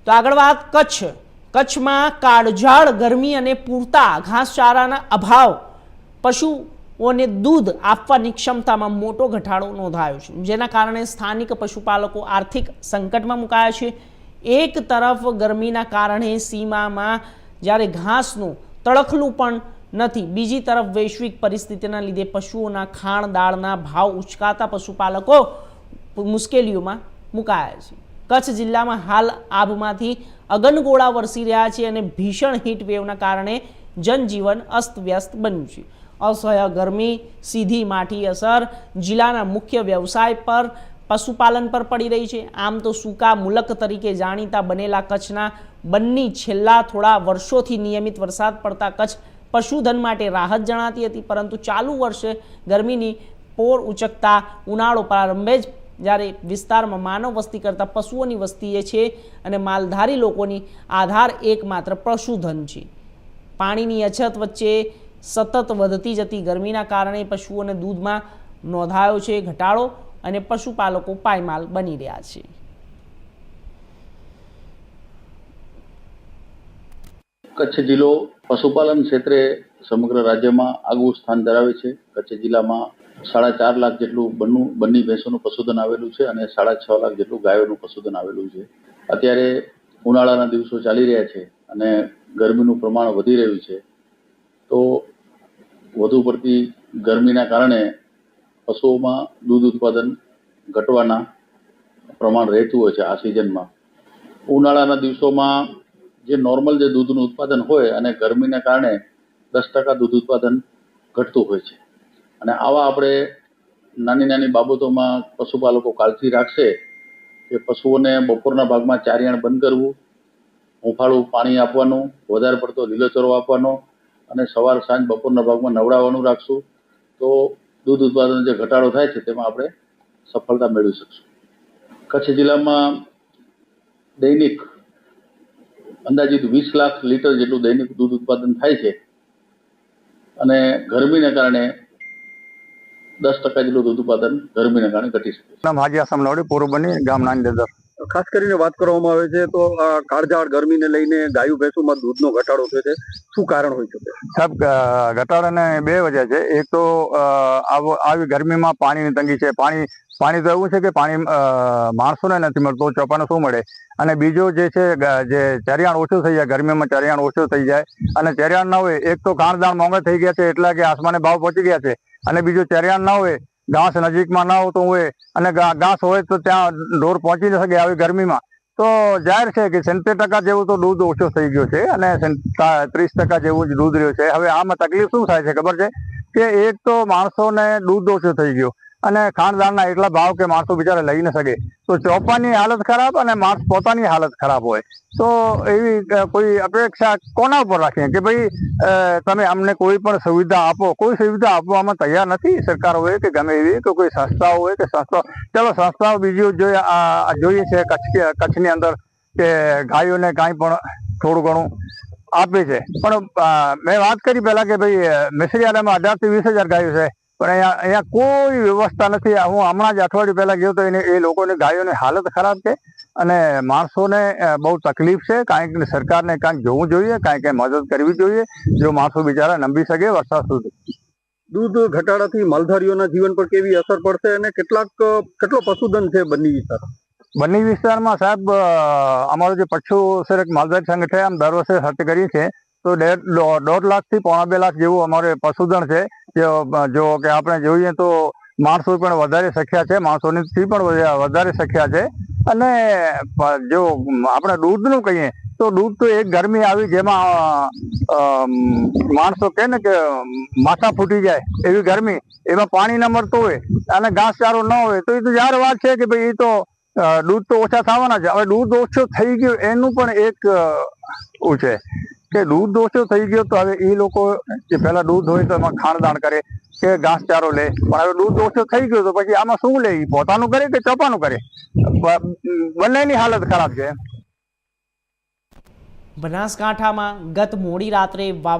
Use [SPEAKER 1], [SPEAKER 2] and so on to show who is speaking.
[SPEAKER 1] તો આગળ વાત કચ્છમાં કાળઝાળ ગરમી અને પૂરતા ઘાસચારાના અભાવ પશુઓને દૂધ આપવાની ક્ષમતામાં મોટો ઘટાડો નોંધાયો છે, જેના કારણે સ્થાનિક પશુપાલકો આર્થિક સંકટમાં મુકાયા છે। એક તરફ ગરમીના કારણે સીમામાં જ્યારે ઘાસનું તળખલું પણ નથી, બીજી તરફ વૈશ્વિક પરિસ્થિતિના લીધે પશુઓના ખાણ દાળના ભાવ ઉચકાતા પશુપાલકો મુશ્કેલીઓમાં મુકાયા છે। કચ્છ જિલ્લામાં હાલ આભમાંથી અગનગોળા વરસી રહ્યા છે અને ભીષણ હીટ વેવના કારણે જનજીવન અસ્તવ્યસ્ત બન્યું છે। અસહ્ય ગરમી સીધી માઠી અસર જિલ્લાના મુખ્ય વ્યવસાય પર પશુપાલન પર પડી રહી છે। આમ તો સૂકા મુલક તરીકે જાણીતા બનેલા કચ્છના બન્ની છેલ્લા થોડા વર્ષોથી નિયમિત વરસાદ પડતા કચ્છ પશુધન માટે રાહત જણાતી હતી, પરંતુ ચાલુ વર્ષે ગરમીની પોર ઉચકતા ઉનાળો પ્રારંભે જ જ્યારે વિસ્તારમાં માનવ વસ્તી કરતાં પશુઓની વસ્તી છે અને માલધારી લોકોની આધાર એકમાત્ર પશુધન છે। પાણીની અછત વચ્ચે સતત વધતી જતી ગરમીના કારણે પશુઓને દૂધમાં નોંધાયો છે ઘટાડો અને પશુપાલકો પાયમાલ બની રહ્યા છે।
[SPEAKER 2] કચ્છ જિલ્લો પશુપાલન ક્ષેત્રે સમગ્ર રાજ્યમાં આગવું સ્થાન ધરાવે છે। કચ્છ જિલ્લામાં 4.5 લાખ જેટલું બન્ની ભેંસોનું પશુધન આવેલું છે અને 6.5 લાખ જેટલું ગાયોનું પશુધન આવેલું છે। અત્યારે ઉનાળાના દિવસો ચાલી રહ્યા છે અને ગરમીનું પ્રમાણ વધી રહ્યું છે, તો વધુ પડતી ગરમીના કારણે પશુઓમાં દૂધ ઉત્પાદન ઘટવાના પ્રમાણ રહેતું હોય છે। આ સિઝનમાં ઉનાળાના દિવસોમાં જે નોર્મલ જે દૂધનું ઉત્પાદન હોય અને ગરમીના કારણે 10% દૂધ ઉત્પાદન ઘટતું હોય છે અને આવા આપણે નાની નાની બાબતોમાં પશુપાલકો કાળજી રાખશે કે પશુઓને બપોરના ભાગમાં ચારિયાણ બંધ કરવું, હુંફાળું પાણી આપવાનું, વધારે પડતો લીલોચરો આપવાનો અને સવાર સાંજ બપોરના ભાગમાં નવડાવવાનું રાખશું, તો દૂધ ઉત્પાદન જે ઘટાડો થાય છે તેમાં આપણે સફળતા મેળવી શકશું। કચ્છ જિલ્લામાં દૈનિક અંદાજિત 20 લાખ લીટર જેટલું દૈનિક દૂધ ઉત્પાદન થાય છે અને ગરમીના કારણે 10% જેટલું દૂધ ઉત્પાદન ગરમીના કારણે ઘટી શકે છે।
[SPEAKER 3] નામ હાજી આસમ લાવડી, પૂર્વ બની ગામ નાની દદર।
[SPEAKER 4] ખાસ કરીને વાત કરવામાં આવે છે તો કાળઝાળ ગરમીને લઈને ગાયું ભેંસોમાં દૂધનો ઘટાડો થયો છે, શું કારણ હોઈ શકે?
[SPEAKER 3] સાહેબ, ઘટાડાને બે વજહ છે। એક તો આવી ગરમીમાં પાણીની તંગી છે। પાણી તો એવું છે કે પાણી માણસોને નથી મળતું, ચોપાને શું મળે? અને બીજો જે છે જે ચરિયાણ ઓછું થઈ જાય, ગરમીમાં ચરિયાણ ઓછું થઈ જાય અને ચરિયાણ ના હોય, એક તો ખાણદાણ મોંઘા થઈ ગયા છે એટલા કે આસમાને ભાવ પહોંચી ગયા છે, અને બીજું ચરિયાણ ના હોય, ઘાસ નજીકમાં ના હોતું હોય અને ઘાસ હોય તો ત્યાં ઢોર પહોંચી ન શકે આવી ગરમીમાં, તો જાહેર છે કે 70% જેવું તો દૂધ ઓછું થઈ ગયું છે અને 30% જેવું જ દૂધ રહ્યું છે। હવે આમાં તકલીફ શું થાય છે ખબર છે કે એક તો માણસોને દૂધ ઓછું થઈ ગયું અને ખાણદાણના એટલા ભાવ કે માણસો બિચારા લઈ ન શકે, તો ચોપાની હાલત ખરાબ અને માણસ પોતાની હાલત ખરાબ હોય, તો એવી કોઈ અપેક્ષા કોના ઉપર રાખીએ કે ભાઈ તમે અમને કોઈ પણ સુવિધા આપો? કોઈ સુવિધા આપવામાં તૈયાર નથી સરકાર હોય કે ગમે એવી કે કોઈ સંસ્થાઓ હોય કે ચલો સંસ્થાઓ બીજું જોઈએ છે કચ્છની અંદર કે ગાયોને કાંઈ પણ થોડું ઘણું આપે છે, પણ મેં વાત કરી પહેલા કે ભાઈ મિસરીયાળામાં 18,000 થી 20,000 ગાયો છે, પણ અહીંયા કોઈ વ્યવસ્થા નથી। હું હમણાં જ અઠવાડિયું પહેલા ગયો તો એ લોકોની ગાયોની હાલત ખરાબ છે અને માણસોને બહુ તકલીફ છે। કાંઈક સરકારને કાંઈક જોવું જોઈએ, કાંઈક મદદ કરવી જોઈએ જો માણસો બિચારા નંબી શકે વરસાદ સુધી।
[SPEAKER 4] દૂધ ઘટાડાથી માલધારીઓના જીવન પર કેવી અસર પડશે અને કેટલો પશુધન છે બન્ની વિસ્તાર?
[SPEAKER 3] બન્ની વિસ્તારમાં સાહેબ અમારો જે પશુ શેરક માલધારી સંઘ છે, આમ દર વર્ષે સર્ચ કરી છે તો 1.5 લાખ થી 2.5 લાખ જેવું અમારે પશુધન છે। જો કે આપણે જોઈએ તો માણસો પણ વધારે સંખ્યા છે, માણસોની પણ વધારે સંખ્યા છે અને જો આપણે દૂધનું કહીએ તો દૂધ તો એક ગરમી આવી જેમાં માણસો કહે ને કે માથા ફૂટી જાય એવી ગરમી, એમાં પાણી ન મળતું હોય અને ઘાસચારો ન હોય તો એ તો જાહેર વાત છે કે ભાઈ એ તો દૂધ તો ઓછા થવાના છે। હવે દૂધ ઓછું થઈ ગયું એનું પણ એક છે કે દૂધ ઓછું થઈ ગયું તો હવે એ લોકો જે પહેલા દૂધ હોય તો એમાં ખાણદાણ કરે કે ઘાસચારો લે, પણ હવે દૂધ ઓછું થઈ ગયું તો પછી આમાં શું લે? પોતાનું કરે કે ચોપાનું કરે? બંનેની હાલત ખરાબ છે।
[SPEAKER 1] બનાસકાંઠામાં ગત મોડી રાત્રે વાવા